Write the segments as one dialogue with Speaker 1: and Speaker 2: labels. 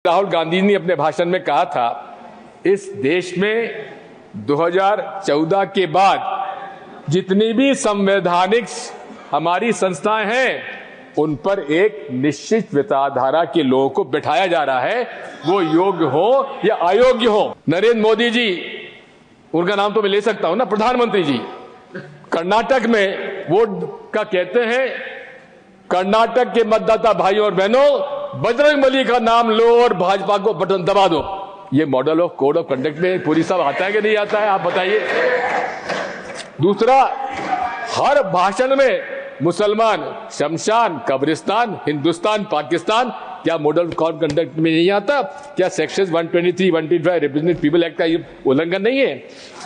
Speaker 1: राहुल गांधी ने अपने भाषण में कहा था, इस देश में 2014 के बाद जितनी भी संवैधानिक हमारी संस्थाएं हैं उन पर एक निश्चित विचारधारा के लोगों को बिठाया जा रहा है, वो योग्य हो या अयोग्य हो। नरेंद्र मोदी जी, उनका नाम तो मैं ले सकता हूं ना, प्रधानमंत्री जी कर्नाटक में वोट का कहते हैं, कर्नाटक के मतदाता भाइयों और बहनों बजरंगबली का नाम लो और भाजपा को बटन दबा दो। ये model of code of conduct में पूरी साहब आता है कि नहीं आता है, आप बताइए। दूसरा, हर भाषण में मुसलमान शमशान कब्रिस्तान हिंदुस्तान पाकिस्तान, क्या मॉडल ऑफ कंडक्ट में नहीं आता? क्या सेक्शन 123 125 रिप्रेजेंटेटिव पीपल एक्ट का ये उल्लंघन नहीं है?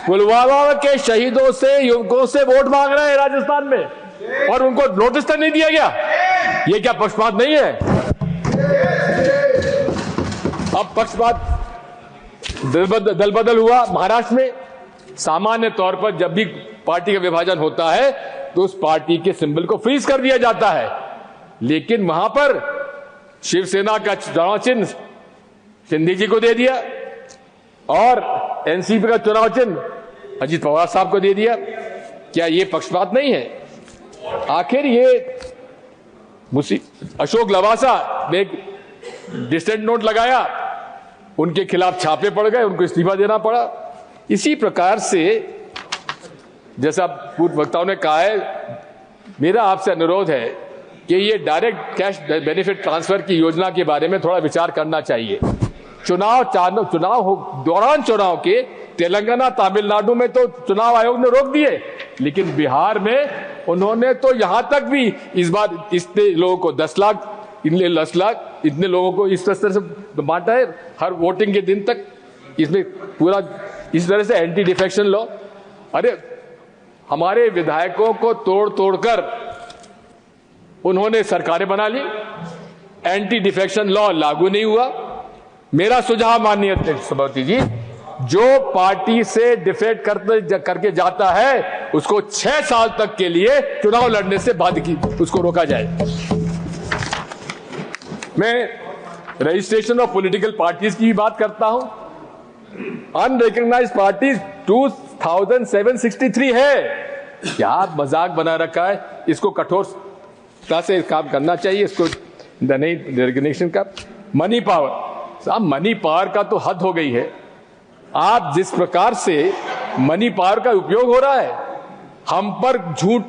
Speaker 1: पुलवामा के शहीदों से युवकों से वोट मांग रहे हैं राजस्थान में और उनको नोटिस तक नहीं दिया गया। ये क्या पक्षपात नहीं है? अब पक्षपात दल बदल हुआ महाराष्ट्र में। सामान्य तौर पर जब भी पार्टी का विभाजन होता है तो उस पार्टी के सिंबल को फ्रीज कर दिया जाता है, लेकिन वहां पर शिवसेना का चुनाव चिन्ह शिंदे जी को दे दिया और एनसीपी का चुनाव चिन्ह अजीत पवार साहब को दे दिया। क्या ये पक्षपात नहीं है? आखिर ये अशोक लवासा ने एक डिसेंट नोट लगाया, उनके खिलाफ छापे पड़ गए, उनको इस्तीफा देना पड़ा। इसी प्रकार से जैसा पूर्व वक्ताओं ने कहा है, मेरा आपसे अनुरोध है कि ये डायरेक्ट कैश बेनिफिट ट्रांसफर की योजना के बारे में थोड़ा विचार करना चाहिए। दौरान चुनाव के तेलंगाना तमिलनाडु में तो चुनाव आयोग ने रोक दिए, लेकिन बिहार में उन्होंने तो यहां तक भी इस बार इतने लोगों को 10 लाख, इतने 10 लाख, इतने लोगों को इस तरह से बांटा है हर वोटिंग के दिन तक। इसमें पूरा इस तरह से एंटी डिफेक्शन लॉ, अरे हमारे विधायकों को तोड़ तोड़कर उन्होंने सरकारें बना ली, एंटी डिफेक्शन लॉ लागू नहीं हुआ। मेरा सुझाव माननीय सभापति जी, जो पार्टी से डिफेक्ट करके जाता है उसको 6 साल तक के लिए चुनाव लड़ने से उसको रोका जाए। मैं रजिस्ट्रेशन ऑफ पॉलिटिकल पार्टीज की भी बात करता हूं। अनरिकॉग्नाइज्ड पार्टीज 2763 है। क्या मजाक बना रखा है? इसको कठोरता से काम करना चाहिए, इसको नहीं रिकॉग्निशन का। मनी पावर, साहब मनी पावर का तो हद हो गई है। आप जिस प्रकार से मनी पावर का उपयोग हो रहा है, हम पर झूठ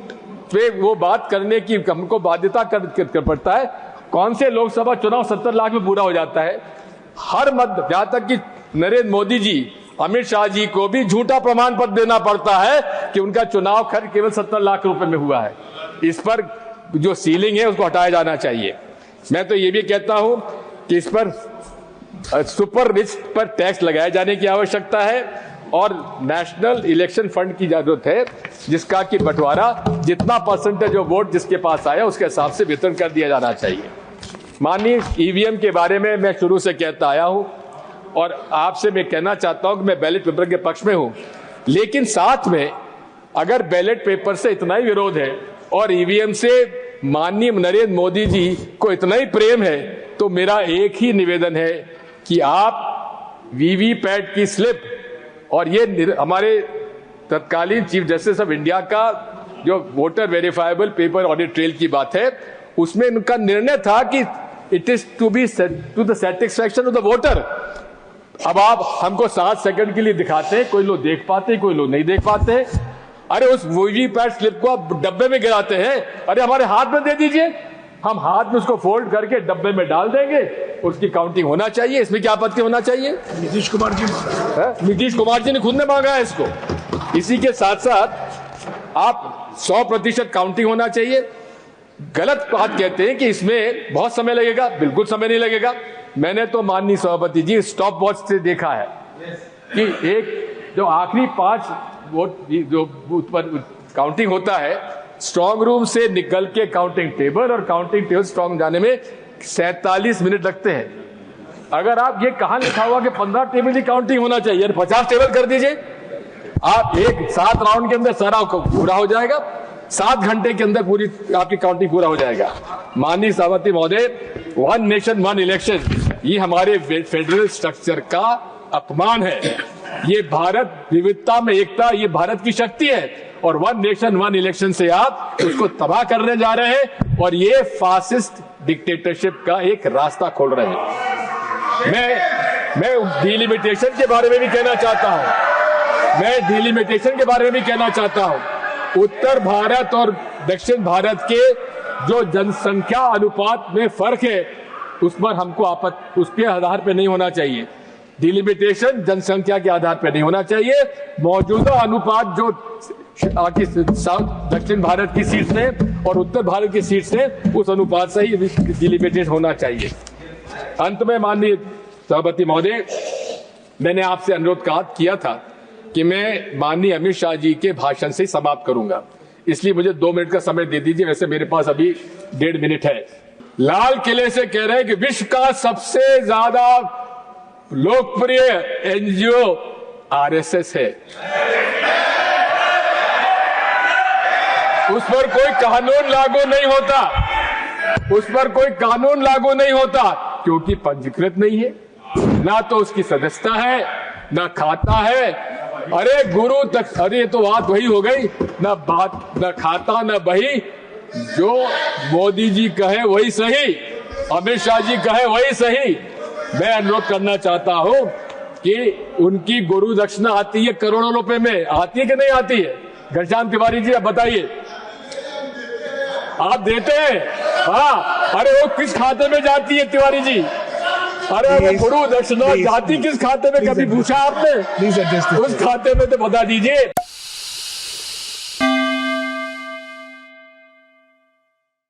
Speaker 1: पे वो बात करने की हमको बाध्यता कर पड़ता है। कौन से लोकसभा चुनाव 70 लाख में पूरा हो जाता है? हर मत, जहां तक कि नरेंद्र मोदी जी अमित शाह जी को भी झूठा प्रमाण पत्र देना पड़ता है कि उनका चुनाव खर्च केवल 70 लाख रुपए में हुआ है। इस पर जो सीलिंग है उसको हटाया जाना चाहिए। मैं तो ये भी कहता हूं कि इस पर सुपर रिच पर टैक्स लगाए जाने की आवश्यकता है और नेशनल इलेक्शन फंड की जरूरत है, जिसका कि बंटवारा जितना परसेंटेज ऑफ वोट जिसके पास आया उसके हिसाब से वितरण कर दिया जाना चाहिए। माननीय ईवीएम के बारे में मैं शुरू से कहता आया हूं और आपसे मैं कहना चाहता हूं कि मैं बैलेट पेपर के पक्ष में हूं, लेकिन साथ में अगर बैलेट पेपर से इतना ही विरोध है और ईवीएम से माननीय नरेंद्र मोदी जी को इतना ही प्रेम है, तो मेरा एक ही निवेदन है कि आप वीवीपैट की स्लिप और ये हमारे तत्कालीन चीफ जस्टिस ऑफ इंडिया का जो voter verifiable paper audit trail की बात है, उसमें उनका निर्णय था कि it is to be to the satisfaction of the voter. अब आप हमको 7 सेकंड के लिए दिखाते हैं, कोई लोग देख पाते हैं, कोई लोग नहीं देख पाते हैं। अरे उस वीवीपैट स्लिप को आप डब्बे में गिराते हैं, अरे हमारे हाथ में दे दीजिए, हम हाथ में उसको फोल्ड करके डब्बे में डाल देंगे, उसकी काउंटिंग होना चाहिए। इसमें क्या आपत्ति होना चाहिए? नीतीश कुमार जी ने खुद ने मांगा है इसको। इसी के साथ साथ आप 100% काउंटिंग होना चाहिए। गलत बात कहते हैं कि इसमें बहुत समय लगेगा, बिल्कुल समय नहीं लगेगा। मैंने तो माननीय सभापति जी स्टॉप वॉच से देखा है कि एक जो आखिरी 5 वोट जो बूथ पर काउंटिंग होता है, स्ट्रांग रूम से निकल के काउंटिंग टेबल और काउंटिंग टेबल स्ट्रांग जाने में 47 मिनट लगते हैं। अगर आप ये कहां लिखा हुआ कि 15 टेबल की काउंटिंग होना चाहिए, 50 टेबल कर दीजिए। आप 7 राउंड के अंदर सारा पूरा हो जाएगा, 7 घंटे के अंदर पूरी आपकी काउंटिंग पूरा हो जाएगा। माननीय सभापति महोदय, 1 नेशन 1 इलेक्शन ये हमारे फेडरल स्ट्रक्चर का अपमान है। ये भारत विविधता में एकता, ये भारत की शक्ति है। और वन नेशन वन इलेक्शन से आप उसको तबाह करने जा रहे हैं और ये फासिस्ट डिक्टेटरशिप का एक रास्ता खोल रहे हैं। मैं डिलिमिटेशन के बारे में भी कहना चाहता हूं। मैं डिलिमिटेशन के बारे में भी कहना चाहता हूं। उत्तर भारत और दक्षिण भारत के जो जनसंख्या अनुपात में फर्क है, उस पर हमको उसके आधार पर नहीं होना चाहिए। डिलिमिटेशन जनसंख्या के आधार पर नहीं होना चाहिए। मौजूदा अनुपात जो दक्षिण भारत की सीट ने और उत्तर भारत की सीट ने, उस अनुपात से ही डिलिमिटेड होना चाहिए। अंत में माननीय सभापति महोदय, मैंने आपसे अनुरोध किया था कि मैं माननीय अमित शाह जी के भाषण से समाप्त करूंगा, इसलिए मुझे 2 मिनट का समय दे दीजिए। वैसे मेरे पास अभी 1.5 मिनट है। लाल किले से कह रहे हैं कि विश्व का सबसे ज्यादा लोकप्रिय एनजीओ आरएसएस है। उस पर कोई कानून लागू नहीं होता, उस पर कोई कानून लागू नहीं होता क्योंकि पंजीकृत नहीं है, ना तो उसकी सदस्यता है, ना खाता है। अरे गुरु तक, अरे तो बात वही हो गई, ना खाता ना बही। जो मोदी जी कहे वही सही, अमित शाह जी कहे वही सही। मैं अनुरोध करना चाहता हूं कि उनकी गुरु दक्षिणा आती है करोड़ों रुपए में, आती है कि नहीं आती है? घनश्याम तिवारी जी आप बताइए, आप देते हैं? हाँ, अरे वो किस खाते में जाती है तिवारी जी? अरे वो गुरु दक्षिणा जाती किस खाते में, कभी पूछा आपने? उस खाते में तो बता दीजिए।